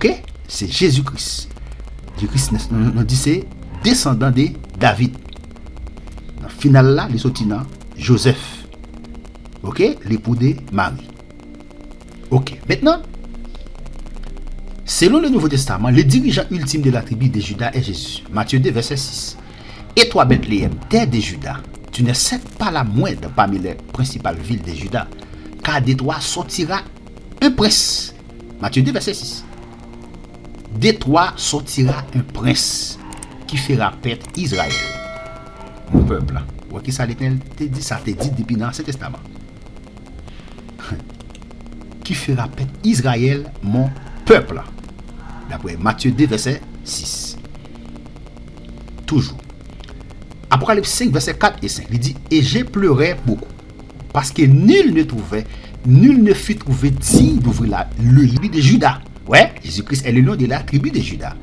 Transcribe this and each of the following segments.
Ok? C'est Jésus-Christ. Jésus-Christ nous dit c'est descendant de David. Dans le final là, les sortinants Joseph. Ok? L'époux de Marie. Ok. Maintenant, selon le Nouveau Testament, le dirigeant ultime de la tribu de Juda est Jésus. Matthieu 2, verset 6. Et toi, Bethléem, terre de Juda, tu ne cèdes pas la moindre parmi les principales villes de Juda, car de toi sortira un prince. Matthieu 2, verset 6. De toi sortira un prince qui fera paître Israël, mon peuple. Ou qui ça l'Éternel te dit, ça te dit depuis l'Ancien Testament. Qui fera paître Israël, mon peuple. D'après Matthieu 2, verset 6. Toujours. Apocalypse 5, verset 4 et 5. Il dit, et j'ai pleuré beaucoup, parce que nul ne fut trouvé digne d'ouvrir le livre de Juda. Ouais, Jésus-Christ est le nom de la tribu de Juda.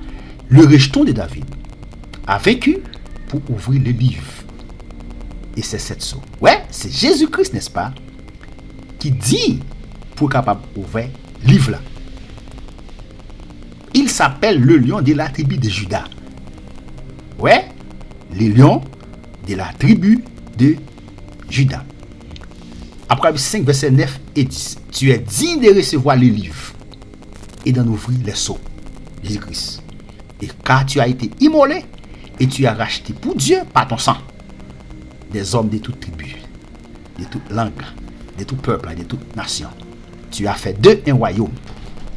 Le rejeton de David a vaincu pour ouvrir le livre. Et c'est cette sceau. Ouais, c'est Jésus-Christ, n'est-ce pas, qui dit pour capable d'ouvrir le livre là. Il s'appelle le lion de la tribu de Juda. Ouais, le lion de la tribu de Juda. Apocalypse 5, verset 9 et 10. Tu es digne de recevoir le livre et d'en ouvrir les sceaux. Jésus-Christ. Et car tu as été immolé et tu as racheté pour Dieu par ton sang des hommes de toute tribu, de toute langue, de tout peuple et de toute nation. Tu as fait d'eux un royaume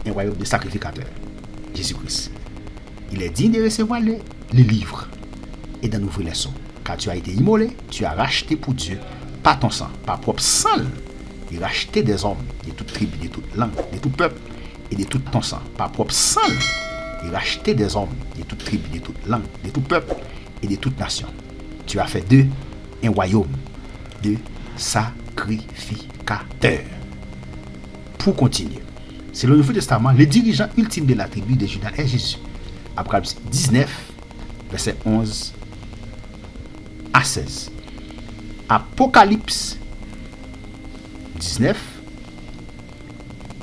de sacrificateurs. Jésus-Christ. Il est digne de recevoir le livre et d'en ouvrir les sceaux. Car tu as été immolé, tu as racheté pour Dieu par ton sang, par propre sang. Il a racheté des hommes de toute tribu, de toute langue, de tout peuple et de tout ton sang. Par propre sang, il a racheté des hommes de toute tribu, de toute langue, de tout peuple et de toute nation. Tu as fait d'eux un royaume de sacrificateurs. Pour continuer, c'est le Nouveau Testament, le dirigeant ultime de la tribu de Juda est Jésus. Apocalypse 19, verset 11 à 16. Apocalypse 19,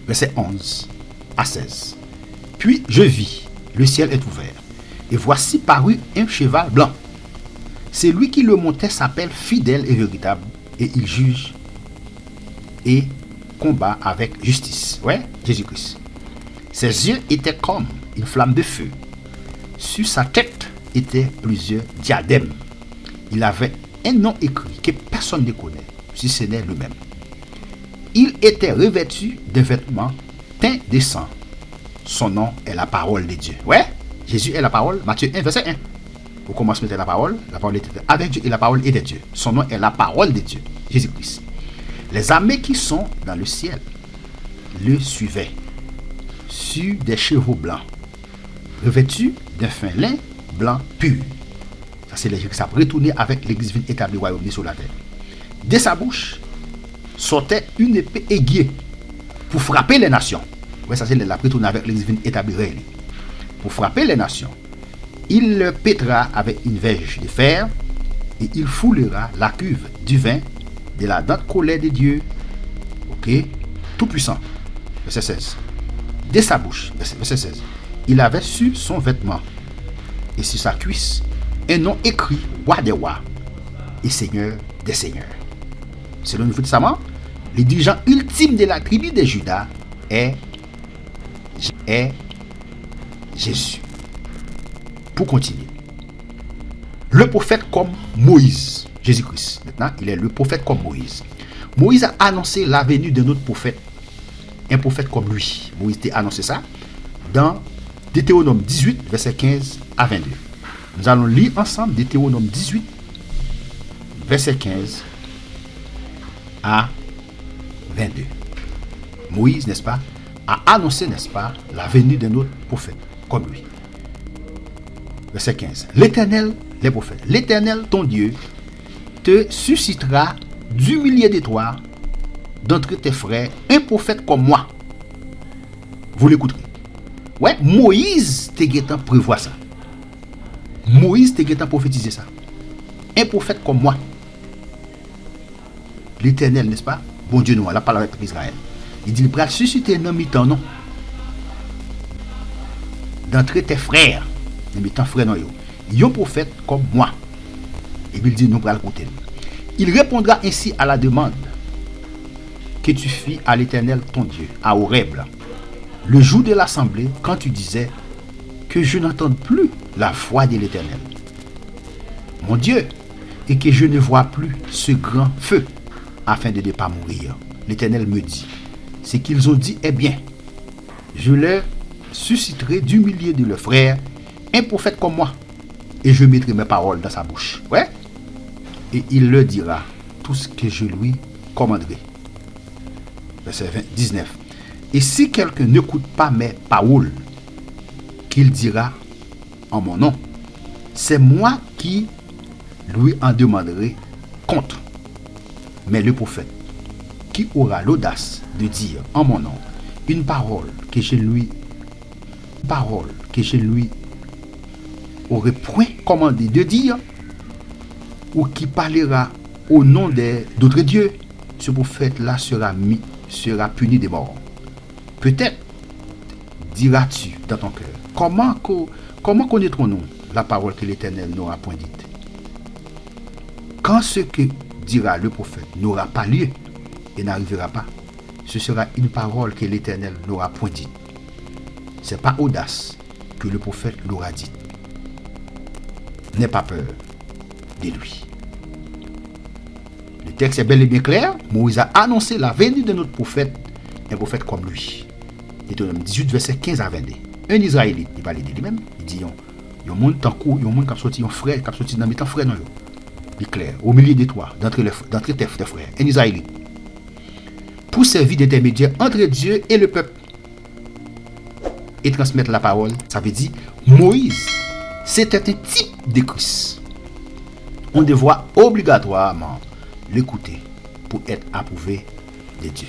verset 11 à 16. Puis je vis, le ciel est ouvert, et voici parut un cheval blanc. Celui qui le montait s'appelle fidèle et véritable, et il juge et combat avec justice. Ouais, Jésus-Christ. Ses yeux étaient comme une flamme de feu. Sur sa tête étaient plusieurs diadèmes. Il avait un nom écrit que personne ne connaît, si ce n'est lui-même. Il était revêtu d'un vêtement teint de sang. Son nom est la parole de Dieu. Ouais, Jésus est la parole. Matthieu 1, verset 1. Au commencement était la parole était avec Dieu et la parole est de Dieu. Son nom est la parole de Dieu, Jésus-Christ. Les armées qui sont dans le ciel le suivaient sur des chevaux blancs, revêtus d'un fin lin blanc pur. Ça, c'est les gens qui savent retourner avec l'église divine établie au royaume sur la terre. De sa bouche sortait une épée aiguë pour frapper les nations. Ouais, ça, c'est la retourner avec l'église divine établie pour frapper les nations. Il le pètera avec une verge de fer et il foulera la cuve du vin de la date colère de Dieu, ok, tout puissant. Verset 16. De sa bouche, verset 16, il avait sur son vêtement et sur sa cuisse un nom écrit, roi des rois et seigneur des seigneurs. C'est le Nouveau Testament. Le dirigeant ultime de la tribu de Juda est Jésus. Pour continuer, le prophète comme Moïse, Jésus-Christ, maintenant, il est le prophète comme Moïse. Moïse a annoncé la venue de notre prophète, un prophète comme lui. Moïse a annoncé ça dans Deutéronome 18, verset 15 à 22. Nous allons lire ensemble Deutéronome 18, verset 15 à 22. Moïse, n'est-ce pas, a annoncé, n'est-ce pas, la venue de notre prophète comme lui. Verset 15. L'Éternel, les prophètes, l'Éternel, ton Dieu, te suscitera du milieu de toi, d'entre tes frères, un prophète comme moi. Vous l'écouterez. Ouais, Moïse te guettant prévoit ça. Moïse te guettant prophétiser ça. Un prophète comme moi. L'Éternel, n'est-ce pas? Bon Dieu, nous, la parole avec Israël. Il dit, il va susciter un homme mi-temps, non? d'entre tes frères, mais tant frère non yo, yon prophète comme moi. Et puis il dit nous pral côté. Il répondra ainsi à la demande que tu fis à l'Éternel ton Dieu, à Horeb, le jour de l'assemblée, quand tu disais que je n'entende plus la voix de l'Éternel, mon Dieu, et que je ne vois plus ce grand feu, afin de ne pas mourir. L'Éternel me dit, c'est qu'ils ont dit, eh bien, je leur susciterai du milieu de leurs frères un prophète comme moi, et je mettrai mes paroles dans sa bouche. Ouais? Et il leur dira tout ce que je lui commanderai. Verset 19. Et si quelqu'un n'écoute pas mes paroles, qu'il dira en mon nom, c'est moi qui lui en demanderai compte. Mais le prophète qui aura l'audace de dire en mon nom une parole que je lui aurais point commandé de dire, ou qui parlera au nom d'autres dieux, ce prophète-là sera puni de mort. Peut-être diras-tu dans ton cœur, comment connaîtrons-nous la parole que l'Éternel n'aura point dite? Quand ce que dira le prophète n'aura pas lieu et n'arrivera pas, ce sera une parole que l'Éternel n'aura point dite. C'est pas audace que le prophète l'aura dite. N'aie pas peur de lui. Le texte est bel et bien clair. Moïse a annoncé la venue de notre prophète, un prophète comme lui. Deutéronome 18, verset 15 à 22. Un Israélite, il parle de lui-même, il dit, il y a un monde tant coup, il y a un monde qui a sorti un frère, qui a sorti dans mes temps frères, non, il est clair, au milieu de toi, d'entre tes frères, un Israélite, pour servir d'intermédiaire entre Dieu et le peuple, et transmettre la parole. Ça veut dire, Moïse, c'était un type de Christ. On devra obligatoirement l'écouter pour être approuvé de Dieu.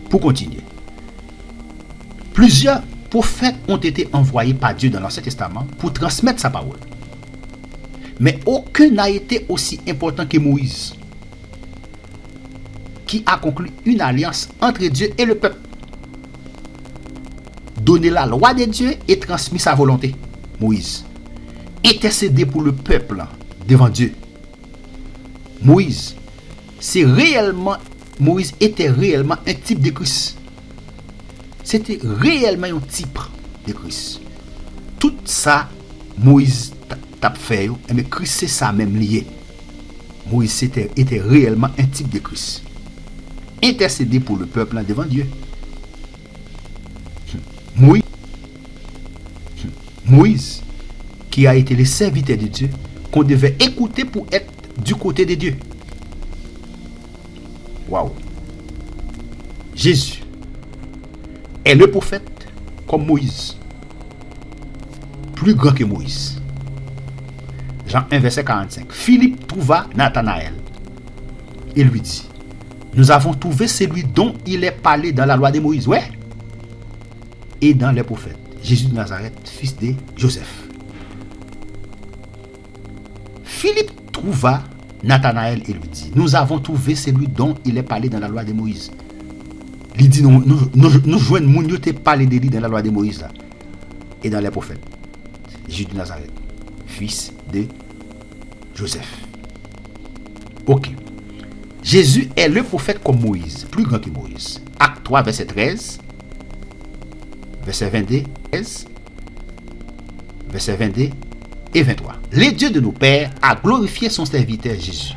Pour continuer, plusieurs prophètes ont été envoyés par Dieu dans l'Ancien Testament pour transmettre sa parole. Mais aucun n'a été aussi important que Moïse, qui a conclu une alliance entre Dieu et le peuple, donné la loi de Dieu et transmis sa volonté. Moïse intercédé pour le peuple devant Dieu. Moïse était réellement un type de Christ. C'était réellement un type de Christ. Tout ça, Moïse t'a fait, mais Christ c'est ça même lié. Moïse était réellement un type de Christ. Intercédé pour le peuple devant Dieu. Moïse, qui a été le serviteur de Dieu, qu'on devait écouter pour être du côté de Dieu. Waouh! Jésus est le prophète comme Moïse, plus grand que Moïse. Jean 1, verset 45. Philippe trouva Nathanaël et lui dit, nous avons trouvé celui dont il est parlé dans la loi de Moïse, ouais, et dans les prophètes, Jésus de Nazareth, fils de Joseph. Philippe trouva Nathanaël et lui dit, nous avons trouvé celui dont il est parlé dans la loi de Moïse. Il dit, nous joignons mon Dieu te parlé de lui dans la loi de Moïse là, et dans les prophètes. Jésus de Nazareth, fils de Joseph. Ok. Jésus est le prophète comme Moïse, plus grand que Moïse. Acte 3, verset 13, verset 22, verset 22 et 23. Le Dieu de nos pères a glorifié son serviteur Jésus,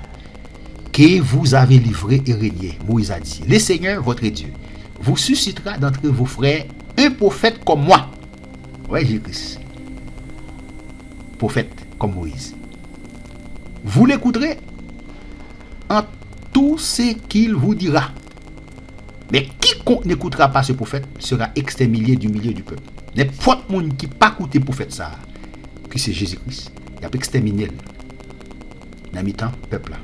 que vous avez livré et régné. Moïse a dit, le Seigneur, votre Dieu, vous suscitera d'entre vos frères un prophète comme moi. Ouais, Jésus-Christ. Prophète comme Moïse. Vous l'écouterez en tout ce qu'il vous dira. Mais quiconque n'écoutera pas ce prophète sera exterminé du milieu du peuple. N'importe monde qui pas écouter prophète ça, que c'est Jésus-Christ, il a exterminé dans le temps peuple là.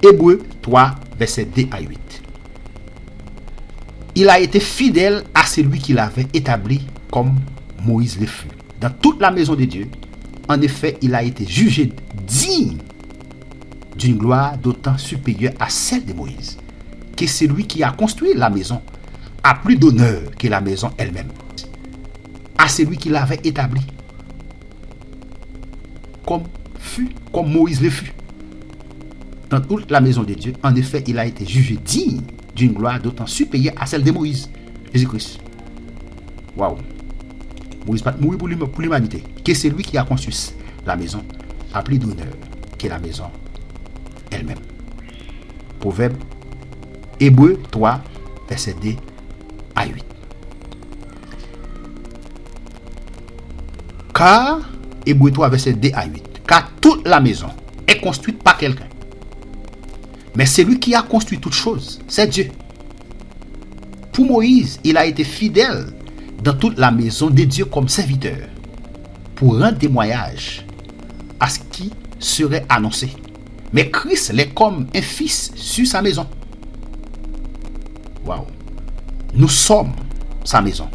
Hébreux 3, verset 2 à 8. Il a été fidèle à celui qu'il avait établi comme Moïse le fut. Dans toute la maison de Dieu, en effet, il a été jugé digne d'une gloire d'autant supérieure à celle de Moïse, que celui qui a construit la maison a plus d'honneur que la maison elle-même, à celui qui l'avait établi, comme Moïse le fut. Dans toute la maison de Dieu, en effet, il a été jugé digne d'une gloire d'autant supérieure à celle de Moïse, Jésus-Christ. Waouh! Moïse pas mourir pour l'humanité. Que c'est lui qui a construit la maison a plus d'honneur que la maison elle-même. Proverbe Hébreux 3, verset 2 à 8. Car, Hébreux 3, verset 2 à 8. Car toute la maison est construite par quelqu'un. Mais celui qui a construit toutes choses, c'est Dieu. Pour Moïse, il a été fidèle dans toute la maison de Dieu comme serviteur pour rendre témoignage à ce qui serait annoncé. Mais Christ l'est comme un fils sur sa maison. Waouh! Nous sommes sa maison.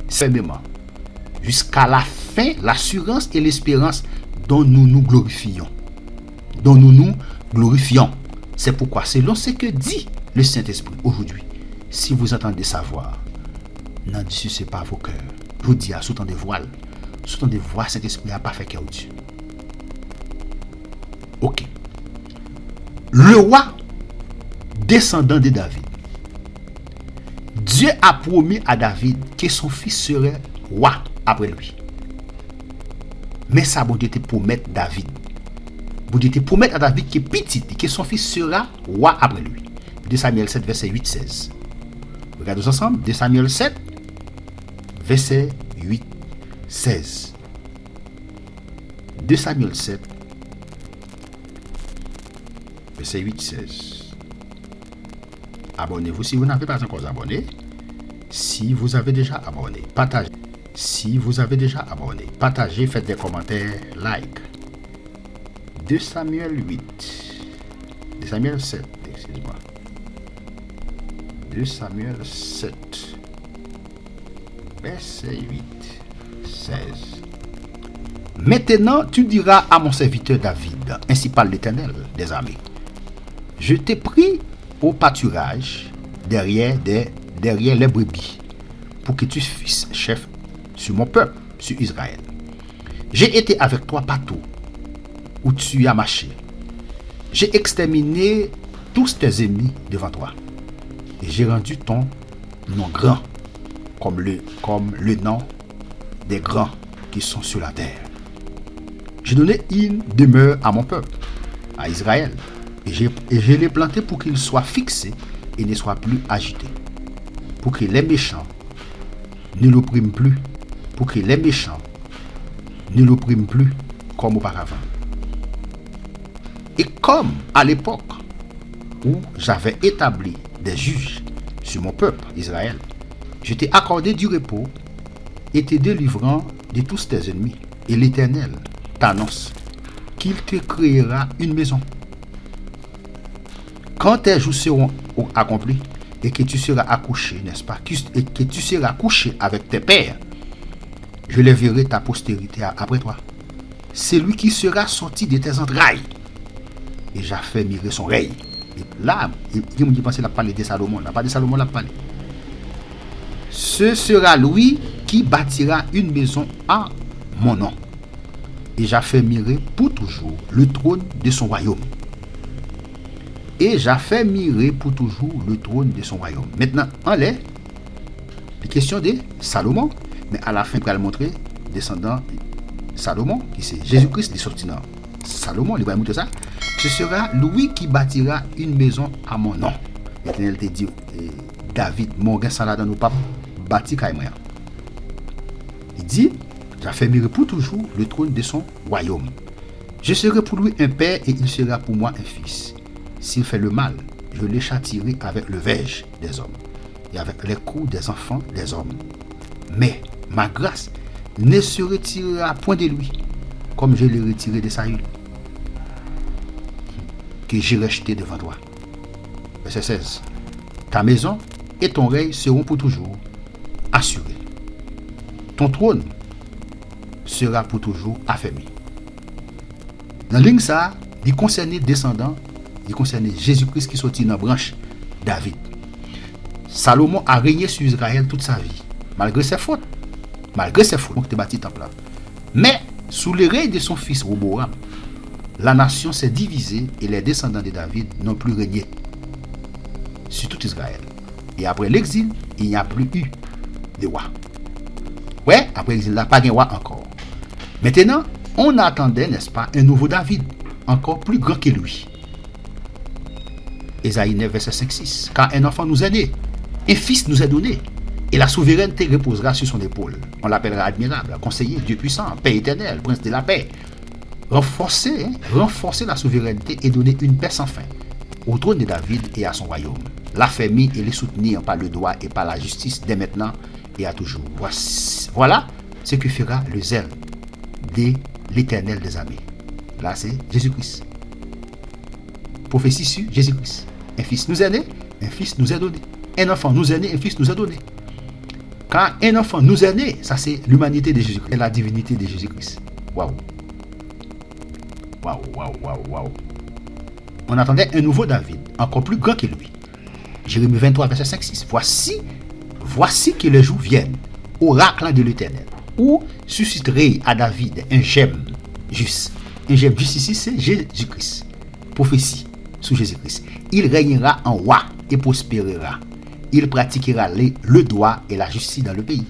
Fermement. Jusqu'à la fin, l'assurance et l'espérance dont nous nous glorifions. C'est pourquoi, selon ce que dit le Saint-Esprit aujourd'hui, si vous entendez sa voix, n'endurcissez pas vos cœurs. Je vous dis, sous temps de voile, Saint-Esprit n'a pas fait cœur Dieu. Ok. Le roi descendant de David. Dieu a promis à David que son fils serait roi après lui. Mais ça, bon Dieu te promettre David. Bon Dieu te promettre à David que petit, que son fils sera roi après lui. 2 Samuel 7, verset 8-16. Regardons ensemble. 2 Samuel 7, verset 8-16. 2 Samuel 7, verset 8-16. Abonnez-vous si vous n'avez pas encore abonné. Si vous avez déjà abonné, partagez. Si vous avez déjà abonné, partagez, faites des commentaires, like. 2 Samuel 8. 2 Samuel 7, excusez-moi. 2 Samuel 7. Verset 8. 16. Maintenant, tu diras à mon serviteur David, ainsi parle l'Éternel des armées. Je t'ai pris au pâturage derrière les brebis pour que tu fasses chef sur mon peuple, sur Israël. J'ai été avec toi partout où tu as marché. J'ai exterminé tous tes ennemis devant toi. Et j'ai rendu ton nom grand comme le nom des grands qui sont sur la terre. J'ai donné une demeure à mon peuple, à Israël. Et je l'ai planté pour qu'il soit fixé et ne soit plus agité. Pour que les méchants ne l'oppriment plus. Pour que les méchants ne l'oppriment plus comme auparavant. Et comme à l'époque où j'avais établi des juges sur mon peuple, Israël, je t'ai accordé du repos et te délivrant de tous tes ennemis. Et l'Éternel t'annonce qu'il te créera une maison. Quand tes jours seront accomplis et que tu seras accouché, n'est-ce pas, et que tu seras couché avec tes pères, je lèverai ta postérité après toi. C'est lui qui sera sorti de tes entrailles et j'affermirai son règne. Et là, il me pense qu'il a parlé de Salomon. Il n'a pas de Salomon, il a parlé. Ce sera lui qui bâtira une maison à mon nom. Et j'affermirai pour toujours le trône de son royaume. Et j'affermirai pour toujours le trône de son royaume. Maintenant, en l'air, les questions de Salomon, mais à la fin, il va le montrer, descendant Salomon, qui c'est Jésus-Christ, qui est sorti dans Salomon, il va montrer ça. Ce sera lui qui bâtira une maison à mon nom. L'Éternel te dit, David, mon gars, ça là dans nos papes, bâti Kaïmoya. Il dit, j'affermirai pour toujours le trône de son royaume. Je serai pour lui un père et il sera pour moi un fils. S'il fait le mal, je le châtierai avec le verge des hommes et avec les coups des enfants des hommes. Mais ma grâce ne se retirera point de lui, comme je l'ai retiré de Saül, que j'ai rejeté devant toi. Verset 16. Ta maison et ton règne seront pour toujours assurés. Ton trône sera pour toujours affermi. Dans la ligne ça, il concerne descendants, il concerne Jésus-Christ qui sortit dans la branche David. Salomon a régné sur Israël toute sa vie, malgré ses fautes. Malgré ses fautes, il a bâti temple là. Mais, sous le règne de son fils Roboam, la nation s'est divisée et les descendants de David n'ont plus régné sur tout Israël. Et après l'exil, il n'y a plus eu de roi. Ouais, après l'exil, il n'y a pas de roi encore. Maintenant, on attendait, n'est-ce pas, un nouveau David, encore plus grand que lui. Ésaïe 9, verset 5-6. Car un enfant nous est né, un fils nous est donné, et la souveraineté reposera sur son épaule. On l'appellera admirable, conseiller, Dieu puissant, paix éternelle, prince de la paix. Renforcer la souveraineté et donner une paix sans fin au trône de David et à son royaume. L'affermir et les soutenir par le droit et par la justice dès maintenant et à toujours. Voilà ce que fera le zèle de l'Éternel des armées. Là, c'est Jésus-Christ. Prophétie sur Jésus-Christ. Un fils nous est né, un fils nous est donné. Un enfant nous est né, un fils nous est donné. Quand un enfant nous est né, ça c'est l'humanité de Jésus-Christ et la divinité de Jésus-Christ. Waouh. Waouh, waouh, waouh, waouh. On attendait un nouveau David, encore plus grand que lui. Jérémie 23, verset 5-6. Voici que les jours viennent, oracle de l'Éternel, où susciterai à David un gemme juste. Un gemme juste ici, c'est Jésus-Christ. Prophétie sous Jésus-Christ. Il régnera en roi et prospérera. Il pratiquera le droit et la justice dans le pays.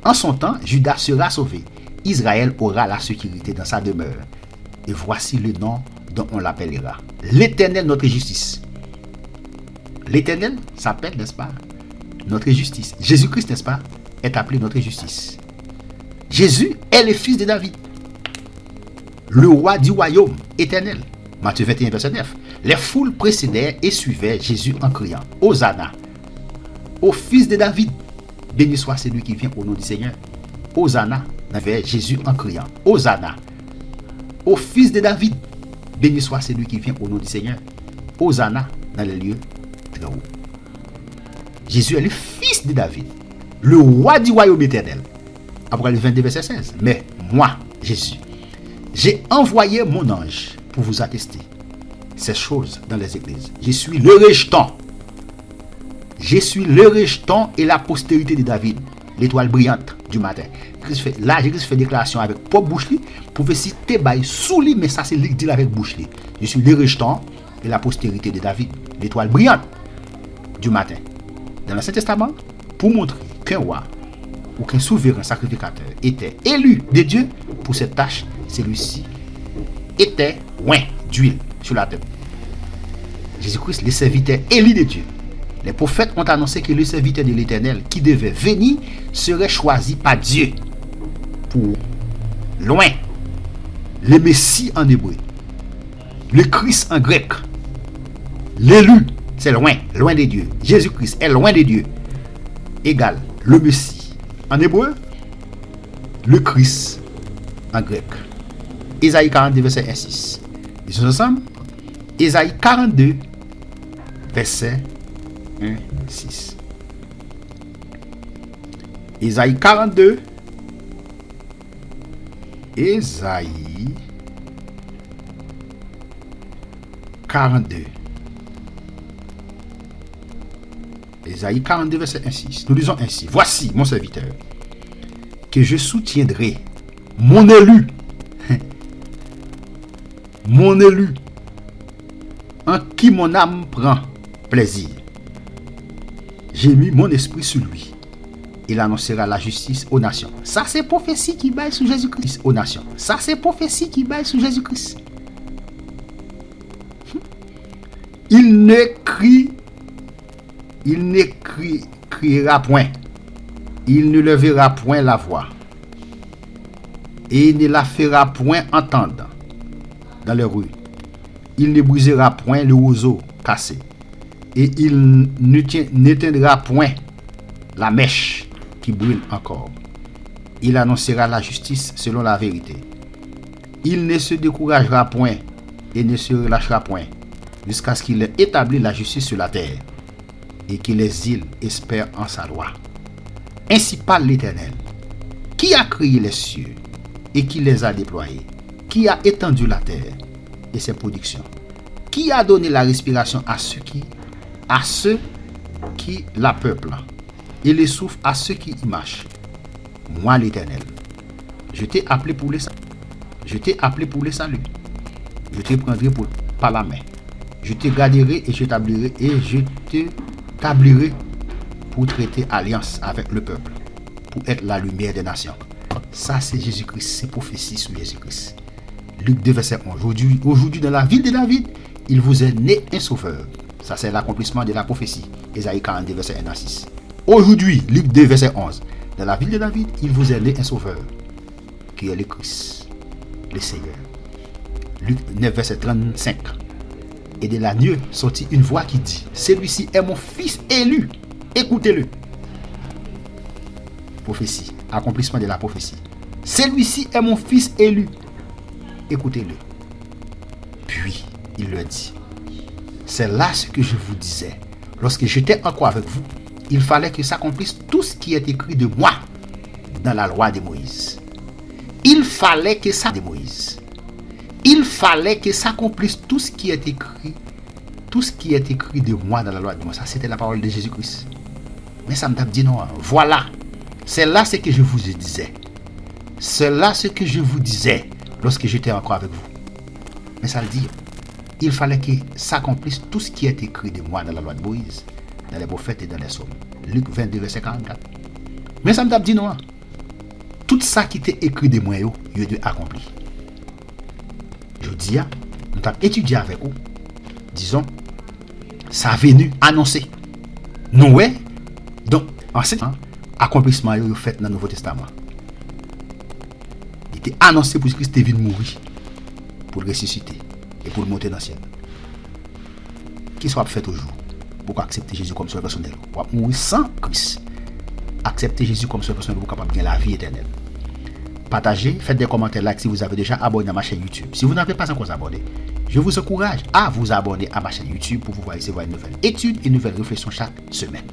En son temps, Juda sera sauvé. Israël aura la sécurité dans sa demeure. Et voici le nom dont on l'appellera. L'Éternel, notre justice. L'Éternel s'appelle, n'est-ce pas, notre justice. Jésus-Christ, n'est-ce pas, est appelé notre justice. Jésus est le fils de David, le roi du royaume éternel. Matthieu 21, verset 9. Les foules précédaient et suivaient Jésus en criant Hosanna au fils de David. Béni soit celui qui vient au nom du Seigneur. Hosanna, avait Jésus en criant Hosanna au fils de David. Béni soit celui qui vient au nom du Seigneur. Hosanna dans les lieux très hauts. Jésus est le fils de David, le roi du royaume éternel. Après le 22, verset 16. Mais moi, Jésus, j'ai envoyé mon ange pour vous attester ces choses dans les églises. Je suis le rejeton. Je suis le rejeton et la postérité de David, l'étoile brillante du matin. Là, Jésus fait déclaration avec propre bouche, prophétie Tebaï sous lui, mais ça c'est lui qui dit avec bouche. Je suis le rejeton et la postérité de David, l'étoile brillante du matin. Dans l'Ancien Testament, pour montrer qu'un roi ou qu'un souverain sacrificateur était élu de Dieu pour cette tâche, celui-ci était oint d'huile sur la tête. Jésus-Christ, le serviteur élu de Dieu. Les prophètes ont annoncé que le serviteur de l'Éternel qui devait venir serait choisi par Dieu pour loin, le Messie en hébreu, le Christ en grec, l'élu, c'est loin, loin de Dieu. Jésus-Christ est loin de Dieu, égal le Messie en hébreu, le Christ en grec. Ésaïe 42, verset 1-6. Disons ensemble. Ésaïe 42, verset 1-6. Ésaïe 42. Ésaïe 42. Ésaïe 42, verset 1-6. Nous lisons ainsi. Voici mon serviteur, que je soutiendrai, mon élu, mon élu, en qui mon âme prend plaisir. J'ai mis mon esprit sur lui. Il annoncera la justice aux nations. Ça, c'est prophétie qui baille sous Jésus-Christ aux nations. Ça, c'est prophétie qui baille sous Jésus-Christ. Il ne criera point. Il ne levera point la voix. Et il ne la fera point entendre dans les rues. Il ne brisera point le roseau cassé. Et il n'éteindra point la mèche qui brûle encore. Il annoncera la justice selon la vérité. Il ne se découragera point et ne se relâchera point jusqu'à ce qu'il ait établi la justice sur la terre et que les îles espèrent en sa loi. Ainsi parle l'Éternel, qui a créé les cieux et qui les a déployés, qui a étendu la terre et ses productions, qui a donné la respiration à ceux qui qui la peuple et les souffle à ceux qui y marchent. Moi l'Éternel, je t'ai appelé pour le salut. Je t'ai appelé pour le salut. Je te prendrai par la main. Je te garderai et je t'établirai pour traiter alliance avec le peuple, pour être la lumière des nations. Ça, c'est Jésus-Christ, c'est prophétie sur Jésus-Christ. Luc 2, verset 11. Aujourd'hui, dans la ville de David, il vous est né un sauveur. Ça, c'est l'accomplissement de la prophétie. Ésaïe 42, verset 1 à 6. Aujourd'hui, Luc 2, verset 11. Dans la ville de David, il vous est né un sauveur, qui est le Christ, le Seigneur. Luc 9, verset 35. Et de l'agneau sortit une voix qui dit, celui-ci est mon fils élu, écoutez-le. Prophétie, accomplissement de la prophétie. Celui-ci est mon fils élu, écoutez-le. Puis il leur dit, c'est là ce que je vous disais. Lorsque j'étais encore avec vous, il fallait que s'accomplisse tout ce qui est écrit de moi dans la loi de Moïse. Il fallait que ça de Moïse. Il fallait que s'accomplisse tout ce qui est écrit. Tout ce qui est écrit de moi dans la loi de Moïse. Ça, c'était la parole de Jésus-Christ. Mais ça me dit non. Voilà. C'est là ce que je vous disais. C'est là ce que je vous disais lorsque j'étais encore avec vous. Mais ça le dit. Il fallait que s'accomplisse tout ce qui est écrit de moi dans la loi de Moïse, dans les prophètes et dans les psaumes. Luc 22, verset 44. Mais ça me dit non. Tout ça qui était écrit de moi, il est accompli. Je dis, nous avons étudié avec vous. Disons, ça a venu annoncer. Nous, ouais. Donc, en ce temps, accomplissement est fait dans le Nouveau Testament. Il était annoncé pour Christ venu mourir, pour le ressusciter et pour le monter dans le ciel. Qui soit fait aujourd'hui pour accepter Jésus comme sauveur personnel. Pour mourir sans Christ. Accepter Jésus comme sauveur personnel pour capable de gagner la vie éternelle. Partagez, faites des commentaires like si vous avez déjà abonné à ma chaîne YouTube. Si vous n'avez pas encore abonné, je vous encourage à vous abonner à ma chaîne YouTube pour pouvoir recevoir une nouvelle étude et une nouvelle réflexion chaque semaine.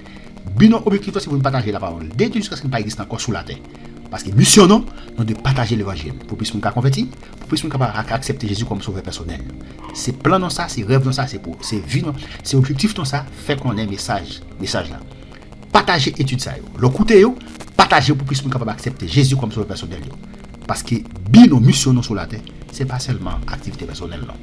But objectif, c'est vous partager la parole dès jusqu'à ce qu'il ne existe encore sous la terre. Parce que mission non, nous de partager l'évangile pour puisse nous convertir, pour puisse nous accepter Jésus comme sauveur personnel. C'est plan dans ça, c'est rêve dans ça, c'est vie, c'est objectif dans ça, fait qu'on ait message là. Partagez étude ça yo. L'écoutez yo, partagez pour puisse nous capable accepter Jésus comme sauveur personnel yo. Parce que bien nos missions sur la terre, c'est pas seulement activité personnelle non.